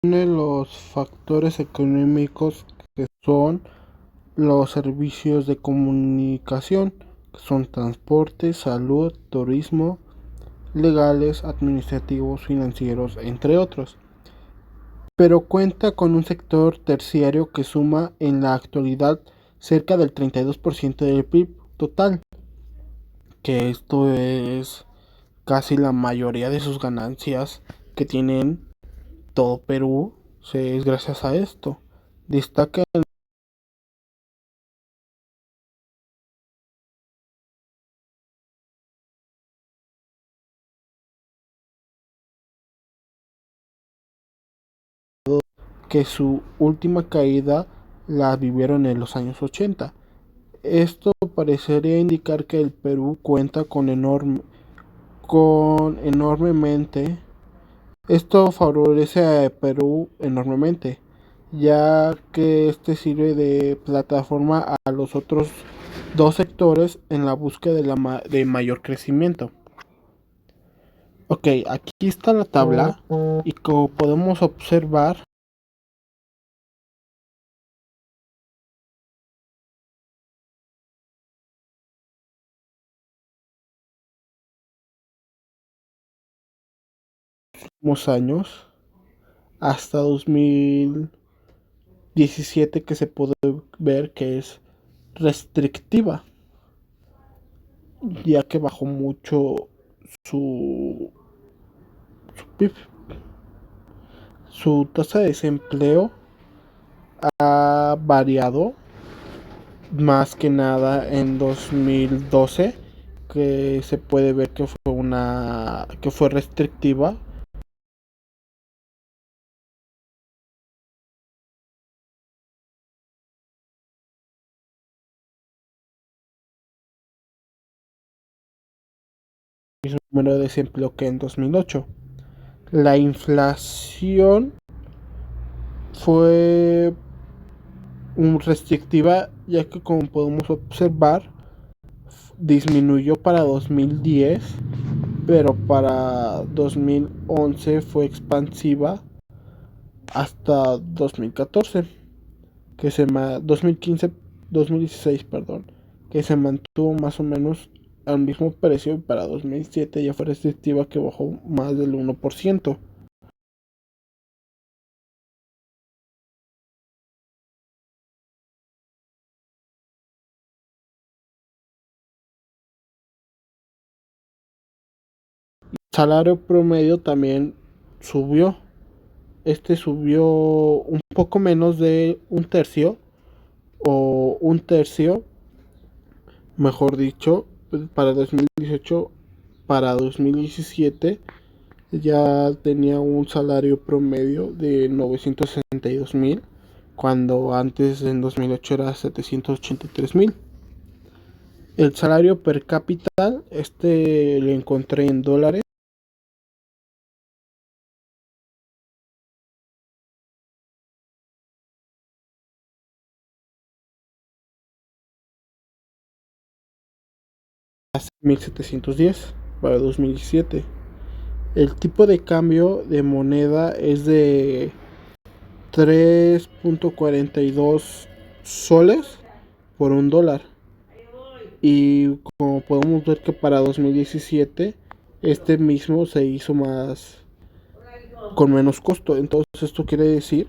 de los factores económicos que son los servicios de comunicación, que son transporte, salud, turismo, legales, administrativos, financieros, entre otros. Pero cuenta con un sector terciario que suma en la actualidad cerca del 32% del PIB total, que esto es casi la mayoría de sus ganancias que tienen todo Perú, es gracias a esto. Destaca que su última caída la vivieron en los años 80. Esto parecería indicar que el Perú cuenta con enormemente. Esto favorece a Perú enormemente, ya que este sirve de plataforma a los otros dos sectores en la búsqueda de mayor crecimiento. Ok, aquí está la tabla y como podemos observar, unos años hasta 2017 que se puede ver que es restrictiva, ya que bajó mucho su, su PIB. Su tasa de desempleo ha variado más que nada en 2012, que se puede ver que fue restrictiva. El número de desempleo que en 2008. La inflación fue restrictiva, ya que como podemos observar disminuyó para 2010, pero para 2011 fue expansiva hasta 2014, que se 2015, 2016, perdón, que se mantuvo más o menos al mismo precio, y para 2007 ya fue restrictiva, que bajó más del 1%. Salario promedio también subió. Este subió un poco menos de un tercio, o un tercio, mejor dicho, para 2018. Para 2017 ya tenía un salario promedio de 962,000, cuando antes en 2008 era 783,000. El salario per cápita, este lo encontré en dólares, a 1,710 para 2017. El tipo de cambio de moneda es de 3.42 soles por un dólar. Y como podemos ver que para 2017 este mismo se hizo más con menos costo. Entonces esto quiere decir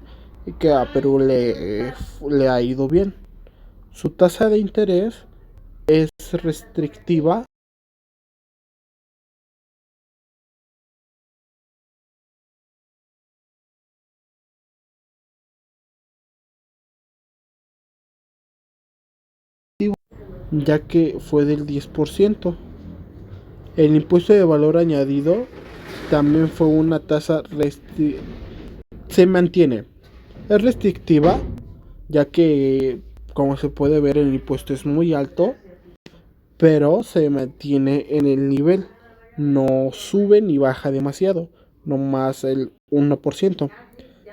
que a Perú le ha ido bien. Su tasa de interés es restrictiva, ya que fue del 10%. El impuesto de valor añadido también fue una tasa se mantiene. Es restrictiva, ya que como se puede ver el impuesto es muy alto, pero se mantiene en el nivel. No sube ni baja demasiado, no más el 1%.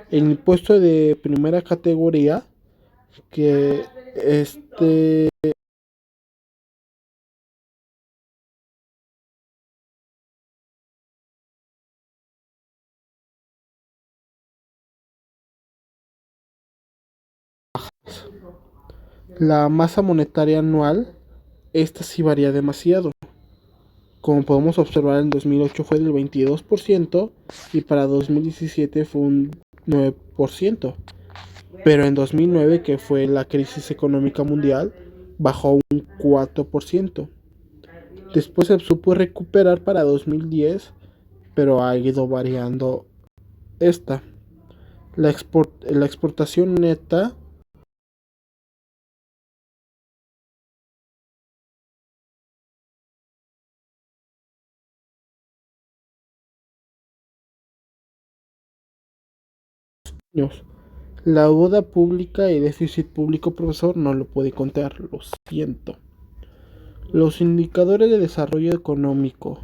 El impuesto de primera categoría, que este más. La masa monetaria anual, esta sí varía demasiado. Como podemos observar, en 2008 fue del 22% y para 2017 fue un 9%. Pero en 2009, que fue la crisis económica mundial, bajó un 4%. Después se supo recuperar para 2010, pero ha ido variando esta. La exportación neta años. La deuda pública y déficit público, profesor, no lo puede contar, lo siento. Los indicadores de desarrollo económico.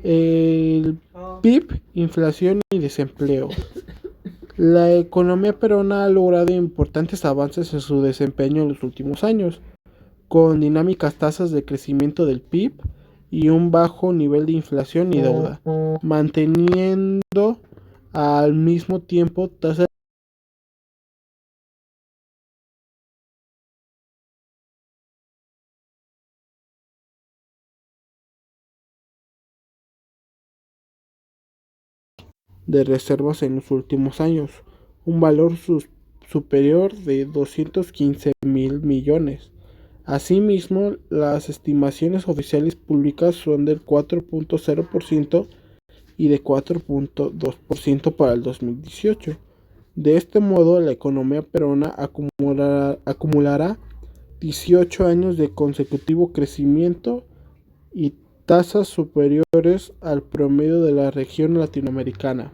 El PIB, inflación y desempleo. La economía peruana ha logrado importantes avances en su desempeño en los últimos años, con dinámicas tasas de crecimiento del PIB y un bajo nivel de inflación y deuda, manteniendo al mismo tiempo tasas de reservas en los últimos años, un valor superior de 215.000 millones. Asimismo, las estimaciones oficiales públicas son del 4.0% y de 4.2% para el 2018. De este modo, la economía peruana acumulará 18 años de consecutivo crecimiento y tasas superiores al promedio de la región latinoamericana.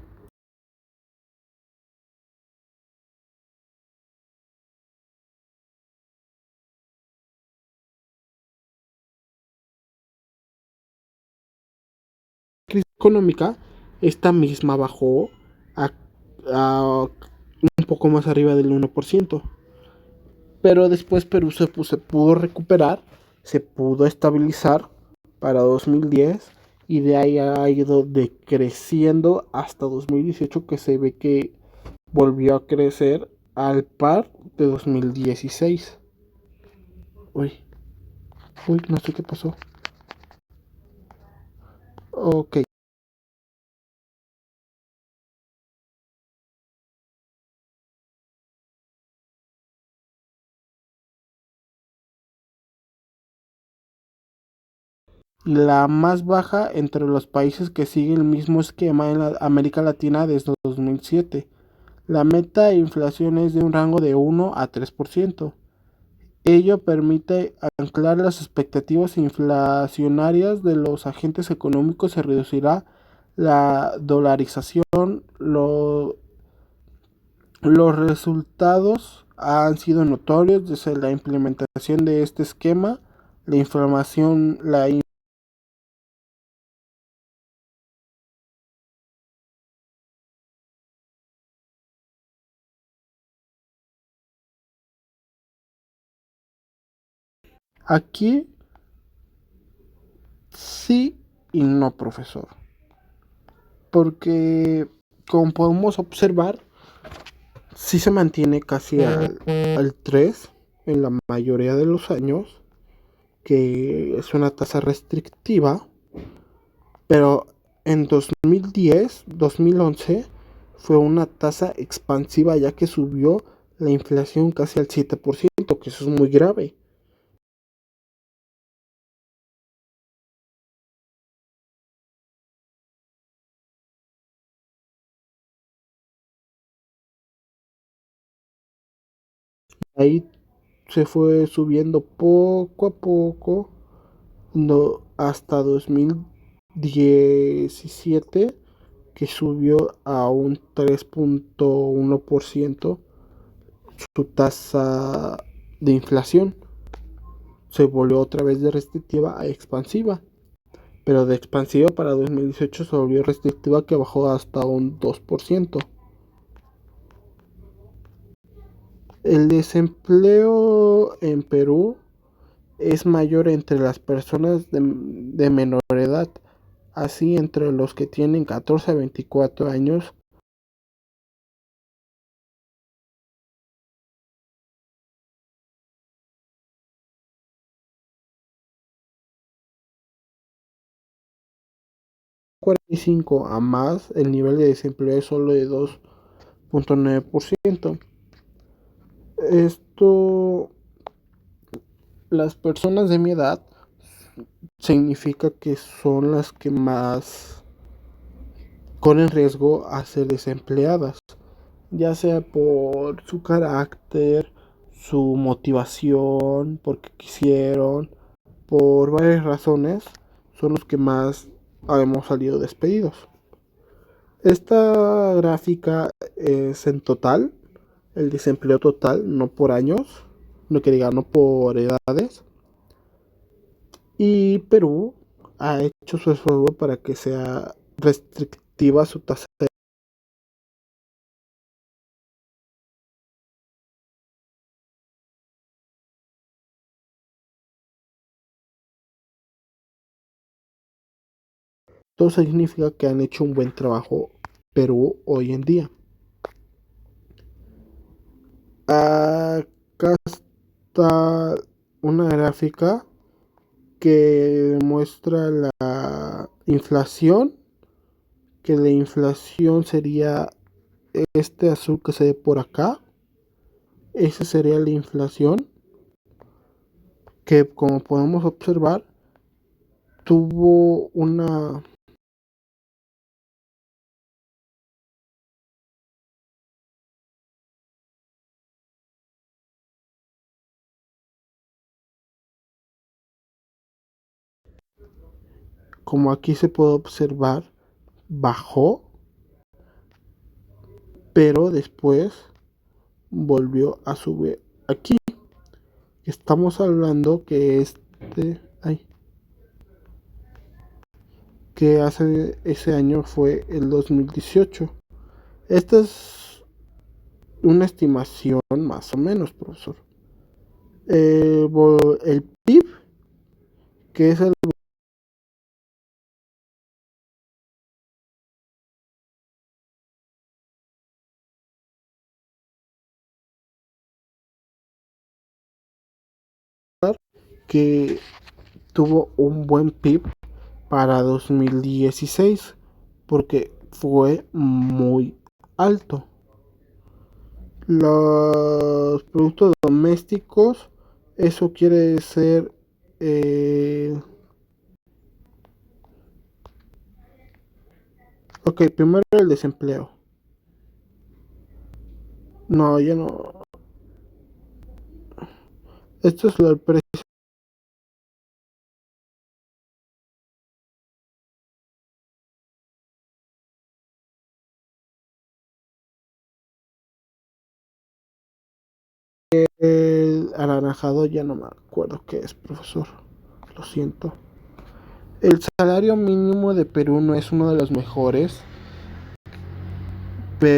La crisis económica, esta misma bajó a, a un poco más arriba del 1%, pero después Perú se pudo recuperar, se pudo estabilizar para 2010 y de ahí ha ido decreciendo hasta 2018, que se ve que volvió a crecer al par de 2016. Uy, no sé qué pasó. Ok. La más baja entre los países que sigue el mismo esquema en la América Latina desde 2007. La meta de inflación es de un rango de 1 a 3%. Ello permite anclar las expectativas inflacionarias de los agentes económicos. Se reducirá la dolarización. Los resultados han sido notorios desde la implementación de este esquema. La inflación, la aquí sí y no, profesor. Porque, como podemos observar, sí se mantiene casi al 3 en la mayoría de los años, que es una tasa restrictiva, pero en 2010, 2011 fue una tasa expansiva, ya que subió la inflación casi al 7%, que eso es muy grave. Ahí se fue subiendo poco a poco, no, hasta 2017, que subió a un 3.1% su tasa de inflación. Se volvió otra vez de restrictiva a expansiva, pero de expansiva para 2018 se volvió restrictiva, que bajó hasta un 2%. El desempleo en Perú es mayor entre las personas de menor edad, así entre los que tienen 14 a 24 años. 45 a más, el nivel de desempleo es solo de 2.9%. Esto, las personas de mi edad significa que son las que más corren riesgo a ser desempleadas, ya sea por su carácter, su motivación, porque quisieron, por varias razones, son los que más hemos salido despedidos. Esta gráfica es en total, el desempleo total, no por años, no que diga, no por edades. Y Perú ha hecho su esfuerzo para que sea restrictiva su tasa de esto significa que han hecho un buen trabajo Perú hoy en día. Acá está una gráfica que muestra la inflación, que la inflación sería este azul que se ve por acá. Esa sería la inflación que, como podemos observar, tuvo una, como aquí se puede observar, bajó, pero después volvió a subir. Aquí estamos hablando que hace ese año fue el 2018. Esta es una estimación más o menos, profesor. El PIB, que es el que tuvo un buen PIB para 2016 porque fue muy alto. Los productos domésticos, eso quiere decir ok, primero el desempleo. No, ya no. Esto es el precio anaranjado, ya no me acuerdo qué es, profesor. Lo siento. El salario mínimo de Perú no es uno de los mejores, pero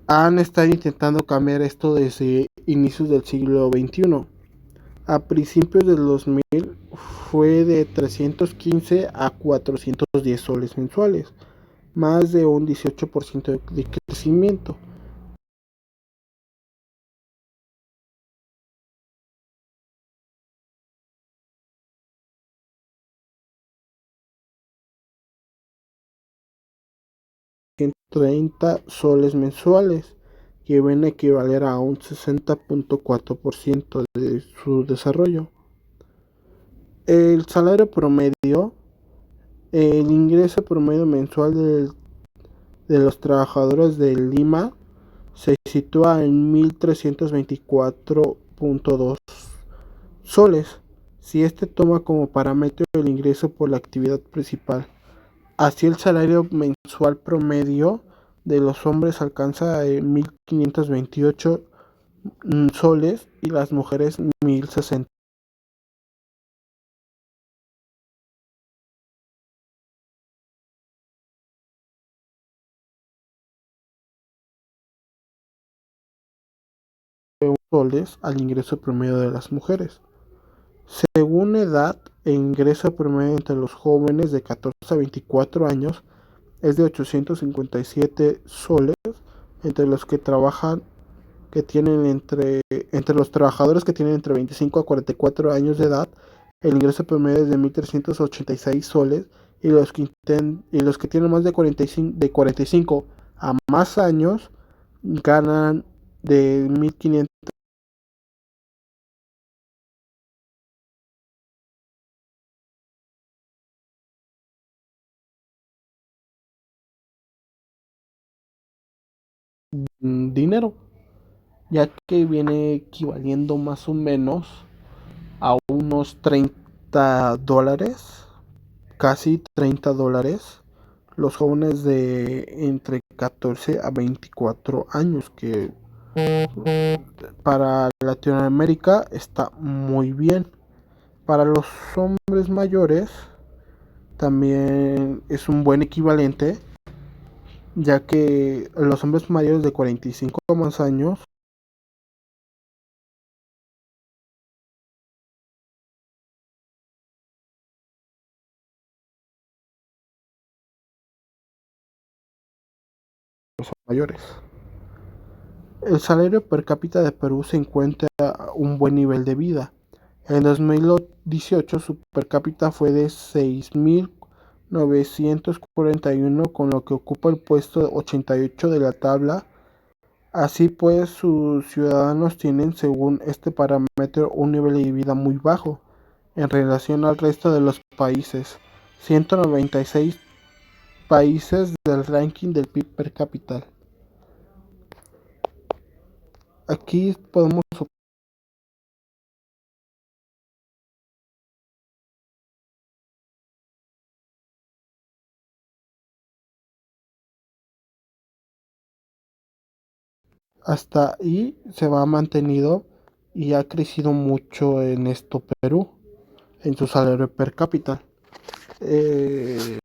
han estado intentando cambiar esto desde inicios del siglo XXI. A principios del 2000 fue de 315 a 410 soles mensuales, más de un 18% de crecimiento. $130 mensuales, que viene a equivaler a un 60.4% de su desarrollo. El salario promedio, el ingreso promedio mensual de los trabajadores de Lima se sitúa en 1.324.2 soles, si este toma como parámetro el ingreso por la actividad principal. Así el salario mensual promedio de los hombres alcanza 1.528 soles y las mujeres 1.060. Soles al ingreso promedio de las mujeres. Según edad, el ingreso promedio entre los jóvenes de 14 a 24 años es de 857 soles, entre los que trabajan que tienen entre los trabajadores que tienen entre 25 a 44 años de edad el ingreso promedio es de 1.386 soles y los que tienen más de 45 a más años ganan de 1.500 dinero, ya que viene equivaliendo más o menos a unos $30, casi $30, los jóvenes de entre 14 a 24 años, que para Latinoamérica está muy bien. Para los hombres mayores también es un buen equivalente, ya que los hombres mayores de 45 o más años son mayores. El salario per cápita de Perú se encuentra a un buen nivel de vida. En 2018 su per cápita fue de 6.941, con lo que ocupa el puesto 88 de la tabla. Así pues, sus ciudadanos tienen, según este parámetro, un nivel de vida muy bajo en relación al resto de los países. 196 países del ranking del PIB per cápita. Aquí podemos hasta ahí se va mantenido y ha crecido mucho en esto Perú, en su salario per cápita. Eh,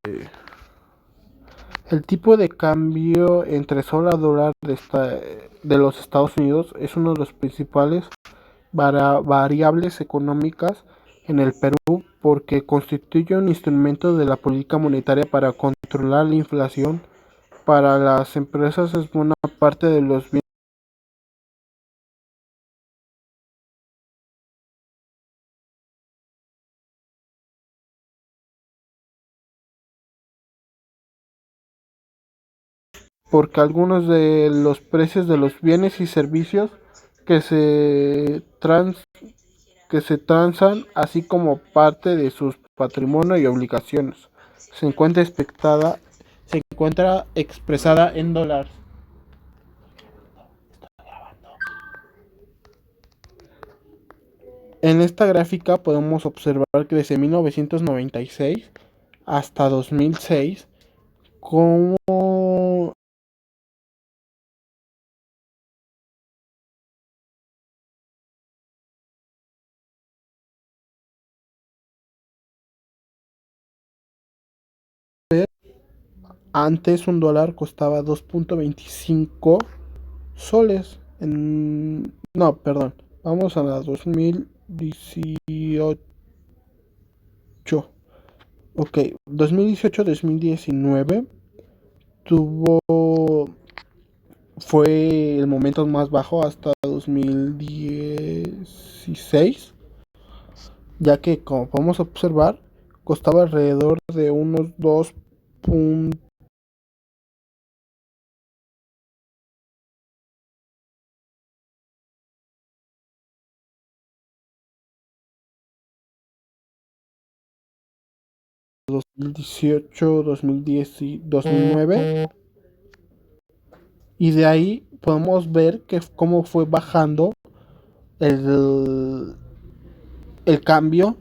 el tipo de cambio entre sol a dólar de los Estados Unidos es uno de los principales variables económicas en el Perú, porque constituye un instrumento de la política monetaria para controlar la inflación. Para las empresas es buena parte de los bienes. Porque algunos de los precios de los bienes y servicios que se, trans, que se transan, así como parte de sus patrimonio y obligaciones, se encuentra expresada en dólares. En esta gráfica podemos observar que desde 1996 hasta 2006, como antes un dólar costaba 2.25 soles. No, perdón. Vamos a la 2018. Ok, 2018-2019 tuvo fue el momento más bajo hasta 2016, ya que como podemos observar costaba alrededor de unos 2018, 2010 y 2009, y de ahí podemos ver que cómo fue bajando el, el cambio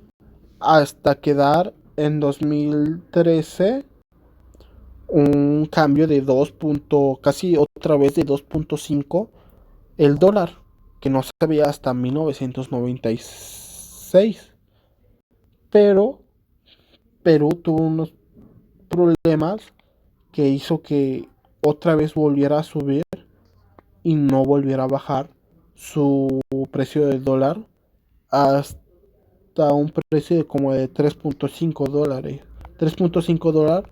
hasta quedar en 2013 un cambio de 2. Casi otra vez de 2.5 el dólar, que no se veía hasta 1996. Pero Perú tuvo unos problemas que hizo que otra vez volviera a subir y no volviera a bajar su precio del dólar hasta un precio de como de 3.5 dólares. 3.5 dólares.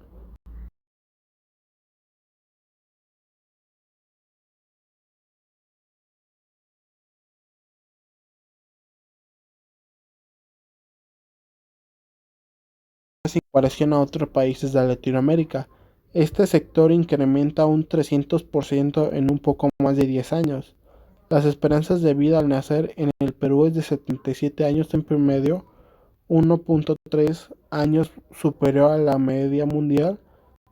en comparación a otros países de Latinoamérica. Este sector incrementa un 300% en un poco más de 10 años. Las esperanzas de vida al nacer en el Perú es de 77 años en promedio, 1.3 años superior a la media mundial.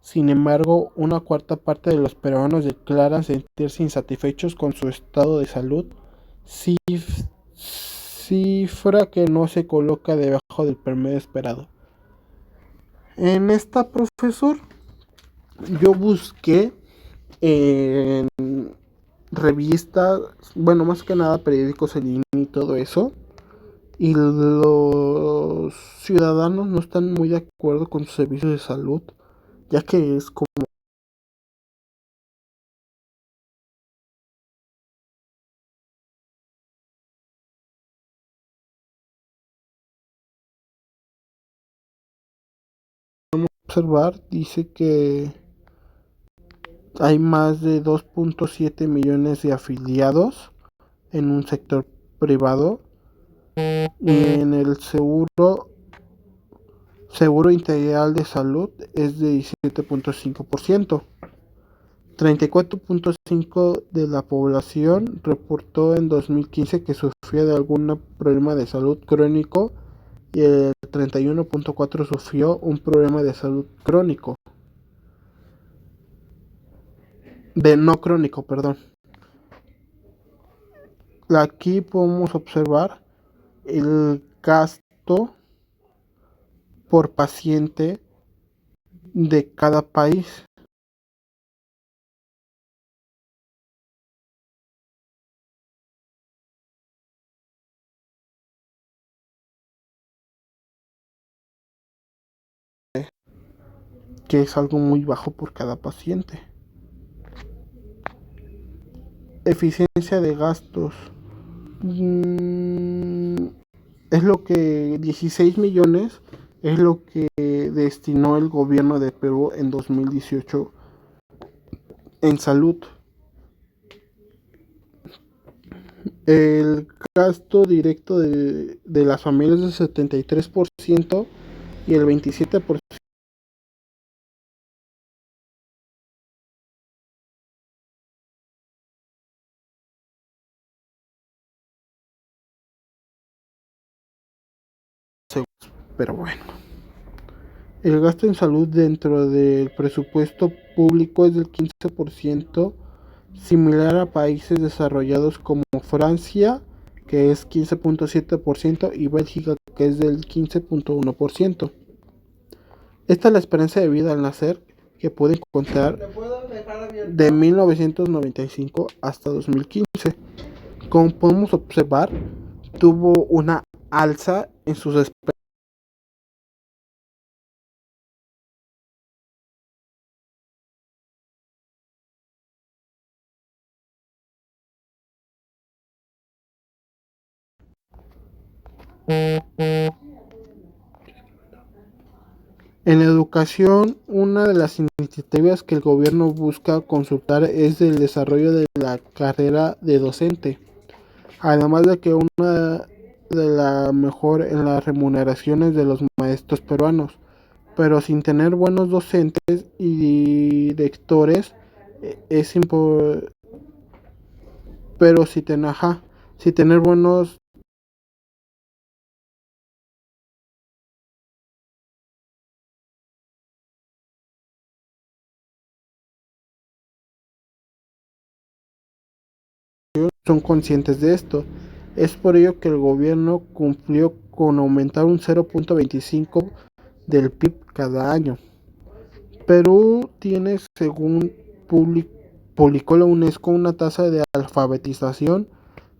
Sin embargo, una cuarta parte de los peruanos declaran sentirse insatisfechos con su estado de salud, cifra que no se coloca debajo del promedio esperado. En esta, profesor, yo busqué en revistas, bueno, más que nada periódicos en línea y todo eso, y los ciudadanos no están muy de acuerdo con sus servicios de salud, ya que es como observar, dice que hay más de 2.7 millones de afiliados en un sector privado y en el seguro integral de salud es de 17.5%. 34.5% de la población reportó en 2015 que sufría de algún problema de salud crónico y el 31.4% sufrió un problema de salud crónico, de no crónico, perdón. Aquí podemos observar el gasto por paciente de cada país, que es algo muy bajo por cada paciente. Eficiencia de gastos. Es lo que 16 millones es lo que destinó el gobierno de Perú en 2018 en salud. El gasto directo de las familias es del 73% y el 27% pero bueno. El gasto en salud dentro del presupuesto público es del 15%, similar a países desarrollados como Francia, que es 15.7%, y Bélgica, que es del 15.1%. Esta es la esperanza de vida al nacer que pueden contar de 1995 hasta 2015. Como podemos observar, tuvo una alza en sus esperanzas. En la educación, una de las iniciativas que el gobierno busca consultar es el desarrollo de la carrera de docente, además de que una de la mejor en las remuneraciones de los maestros peruanos, pero sin tener buenos docentes y directores es importante, pero si tener buenos son conscientes de esto. Es por ello que el gobierno cumplió con aumentar un 0.25 del PIB cada año. Perú tiene, según publicó la UNESCO, una tasa de alfabetización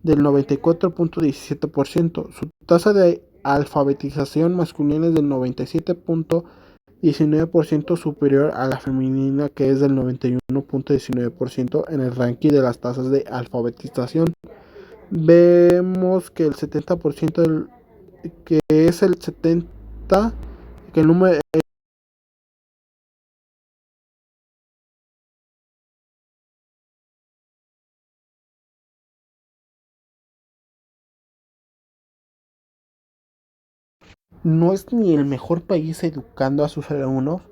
del 94.17%. Su tasa de alfabetización masculina es del 97.19% superior a la femenina, que es del 91.19% en el ranking de las tasas de alfabetización. Vemos que el 70% que es el 70, que el número no es ni el mejor país educando a sus alumnos,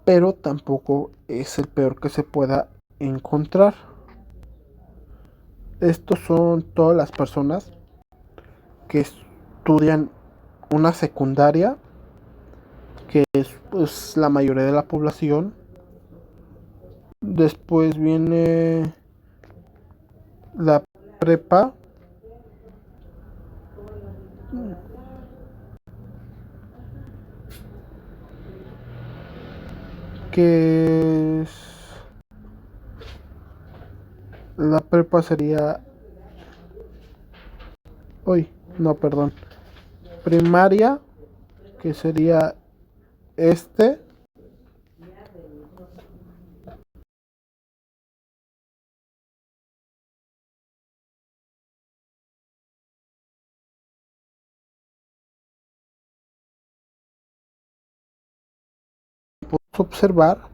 pero tampoco es el peor que se pueda encontrar. Estos son todas las personas que estudian una secundaria, que es pues, la mayoría de la población. Después viene la prepa, que es, la prepa sería, uy, no, perdón, primaria, que sería este, puedes observar,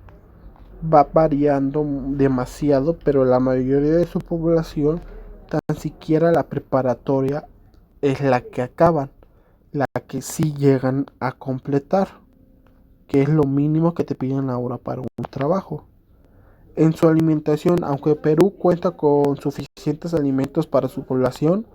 va variando demasiado, pero la mayoría de su población, tan siquiera la preparatoria es la que acaban, la que sí llegan a completar, que es lo mínimo que te piden ahora para un trabajo. En su alimentación, aunque Perú cuenta con suficientes alimentos para su población,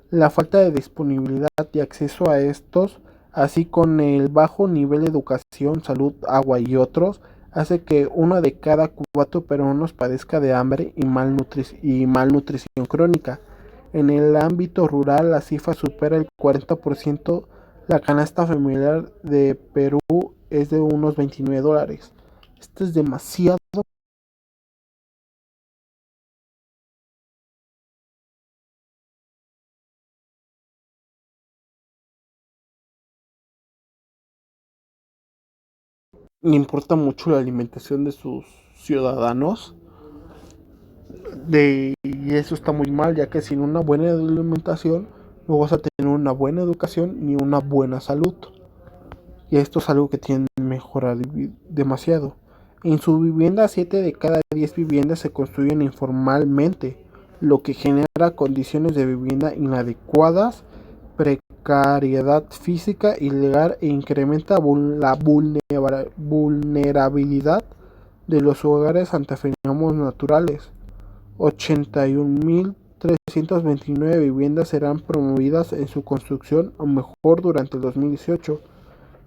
la falta de disponibilidad y acceso a estos, así con el bajo nivel de educación, salud, agua y otros, hace que uno de cada 4 peruanos padezca de hambre y malnutrición crónica. En el ámbito rural, la cifra supera el 40%. La canasta familiar de Perú es de unos $29. Esto es demasiado. Le importa mucho la alimentación de sus ciudadanos. Y eso está muy mal, ya que sin una buena alimentación no vas a tener una buena educación ni una buena salud. Y esto es algo que tienen que mejorar demasiado. En su vivienda, 7 de cada 10 viviendas se construyen informalmente, lo que genera condiciones de vivienda inadecuadas, precariedad física y legal e incrementa la vulnerabilidad de los hogares ante fenómenos naturales. 81.329 viviendas serán promovidas en su construcción o mejor durante el 2018,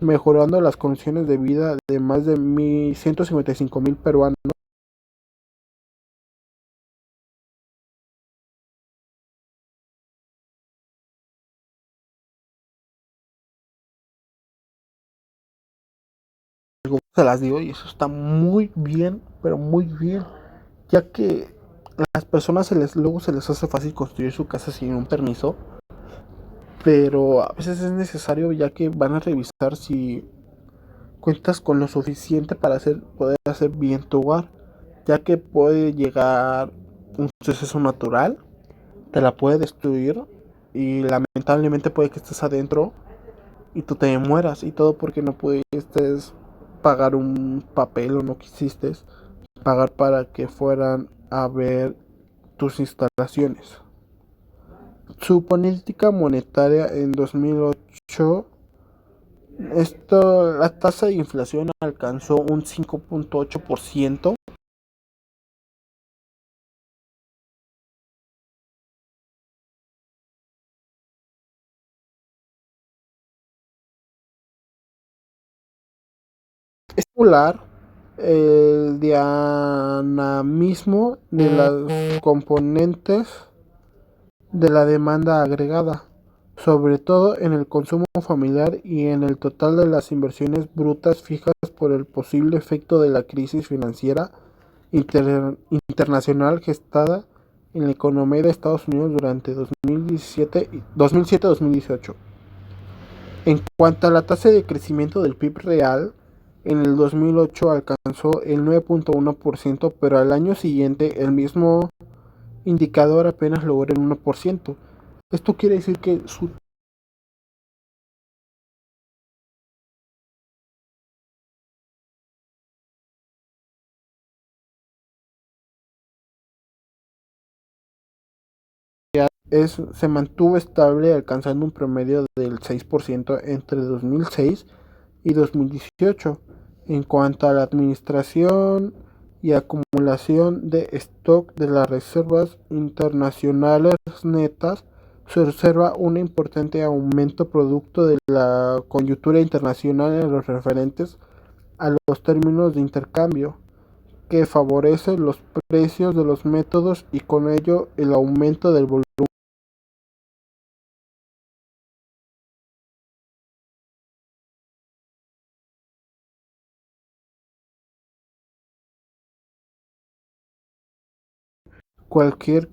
mejorando las condiciones de vida de más de 155.000 peruanos. Se las digo y eso está muy bien, pero muy bien, ya que a las personas luego se les hace fácil construir su casa sin un permiso, pero a veces es necesario ya que van a revisar si cuentas con lo suficiente para poder hacer bien tu hogar, ya que puede llegar un suceso natural, te la puede destruir y lamentablemente puede que estés adentro y tú te mueras y todo porque no pudiste pagar un papel o no quisiste pagar para que fueran a ver tus instalaciones. Su política monetaria en 2008, la tasa de inflación alcanzó un 5.8%. Estimular el dinamismo de las componentes de la demanda agregada, sobre todo en el consumo familiar y en el total de las inversiones brutas fijas por el posible efecto de la crisis financiera internacional gestada en la economía de Estados Unidos durante 2007-2018. En cuanto a la tasa de crecimiento del PIB real, en el 2008 alcanzó el 9.1%, pero al año siguiente el mismo indicador apenas logró el 1%. Esto quiere decir que su se mantuvo estable, alcanzando un promedio del 6% entre 2006 y 2018. En cuanto a la administración y acumulación de stock de las reservas internacionales netas, se observa un importante aumento producto de la coyuntura internacional en los referentes a los términos de intercambio, que favorece los precios de los métodos y con ello el aumento del volumen. Cualquier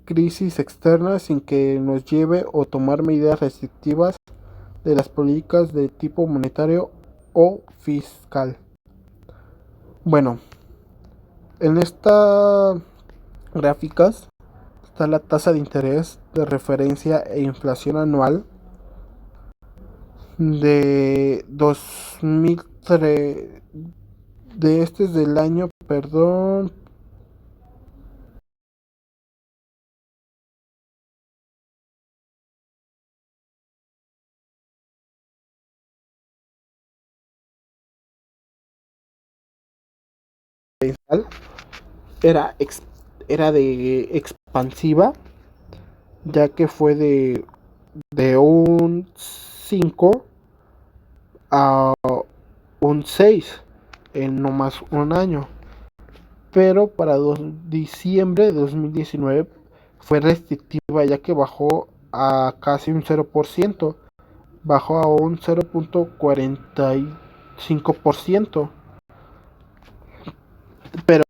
crisis externa sin que nos lleve a tomar medidas restrictivas de las políticas de tipo monetario o fiscal. Bueno, en estas gráficas está la tasa de interés de referencia e inflación anual de 2003, de este es del año, perdón, era, ex, era de expansiva, ya que fue de un 5 a un 6 en no más un año. Pero para diciembre de 2019 fue restrictiva, ya que bajó a casi un 0%, bajó a un 0.45%. Pero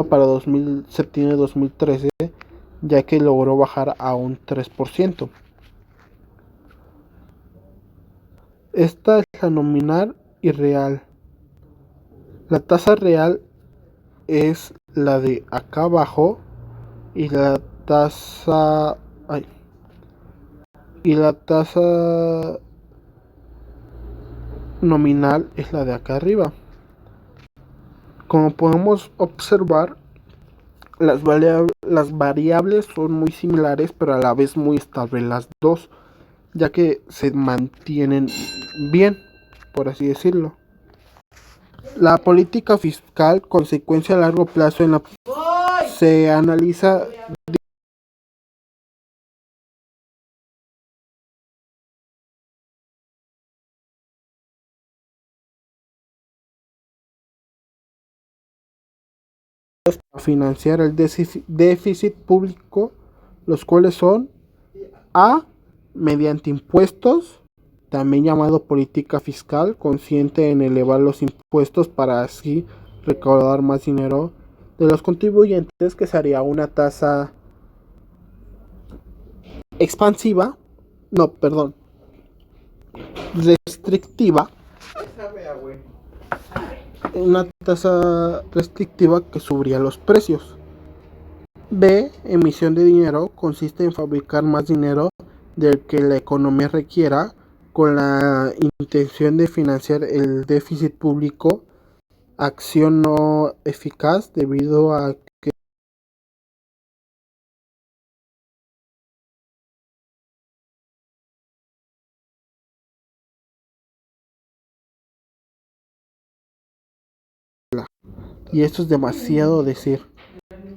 para septiembre de 2013, ya que logró bajar a un 3%. Esta es la nominal y real. La tasa real es la de acá abajo y la tasa ay, y la tasa nominal es la de acá arriba. Como podemos observar, las variables son muy similares, pero a la vez muy estables las dos, ya que se mantienen bien, por así decirlo. La política fiscal, consecuencia a largo plazo se analiza para financiar el déficit público, los cuales son A, mediante impuestos, también llamado política fiscal, consciente en elevar los impuestos para así recaudar más dinero de los contribuyentes, que sería una tasa expansiva, no, perdón, restrictiva, una tasa restrictiva que subiría los precios. B, emisión de dinero, consiste en fabricar más dinero del que la economía requiera con la intención de financiar el déficit público, acción no eficaz debido a que y esto es demasiado decir.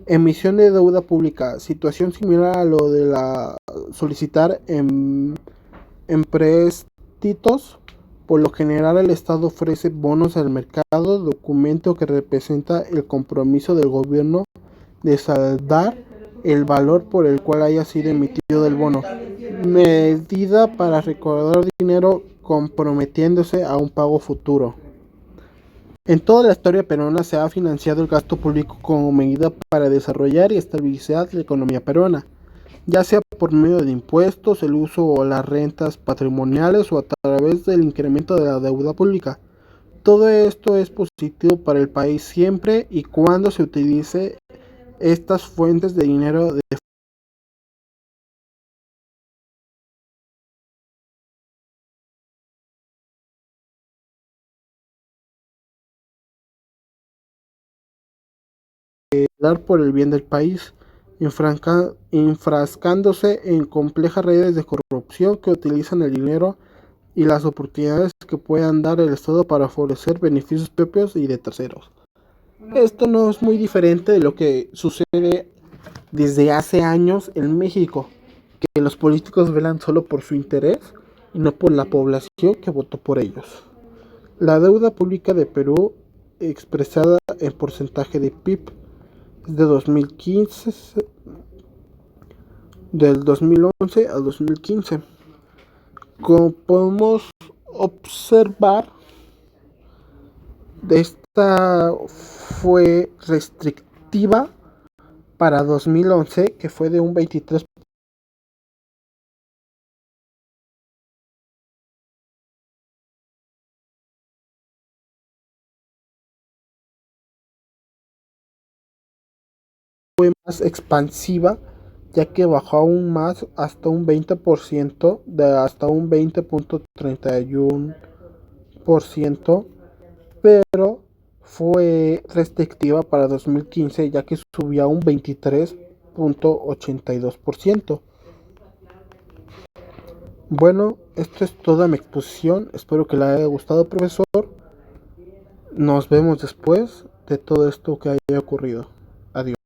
Emisión de deuda pública, situación similar a lo de la solicitar en préstitos. Por lo general, el Estado ofrece bonos al mercado, documento que representa el compromiso del gobierno de saldar el valor por el cual haya sido emitido el bono, medida para recaudar dinero comprometiéndose a un pago futuro. En toda la historia peruana se ha financiado el gasto público como medida para desarrollar y estabilizar la economía peruana, ya sea por medio de impuestos, el uso o las rentas patrimoniales o a través del incremento de la deuda pública. Todo esto es positivo para el país siempre y cuando se utilice estas fuentes de dinero de velar por el bien del país, enfrascándose en complejas redes de corrupción que utilizan el dinero y las oportunidades que puedan dar el Estado para favorecer beneficios propios y de terceros. Esto no es muy diferente de lo que sucede desde hace años en México, que los políticos velan solo por su interés y no por la población que votó por ellos. La deuda pública de Perú, expresada en porcentaje de PIB, es de 2015, del 2011 al 2015. Como podemos observar, esta fue restrictiva para 2011, que fue de un 23%. Fue más expansiva, ya que bajó aún más hasta un 20%, de hasta un 20.31%, pero fue restrictiva para 2015, ya que subió a un 23.82%. Bueno, esto es toda mi exposición. Espero que le haya gustado, profesor. Nos vemos después de todo esto que haya ocurrido. Adiós.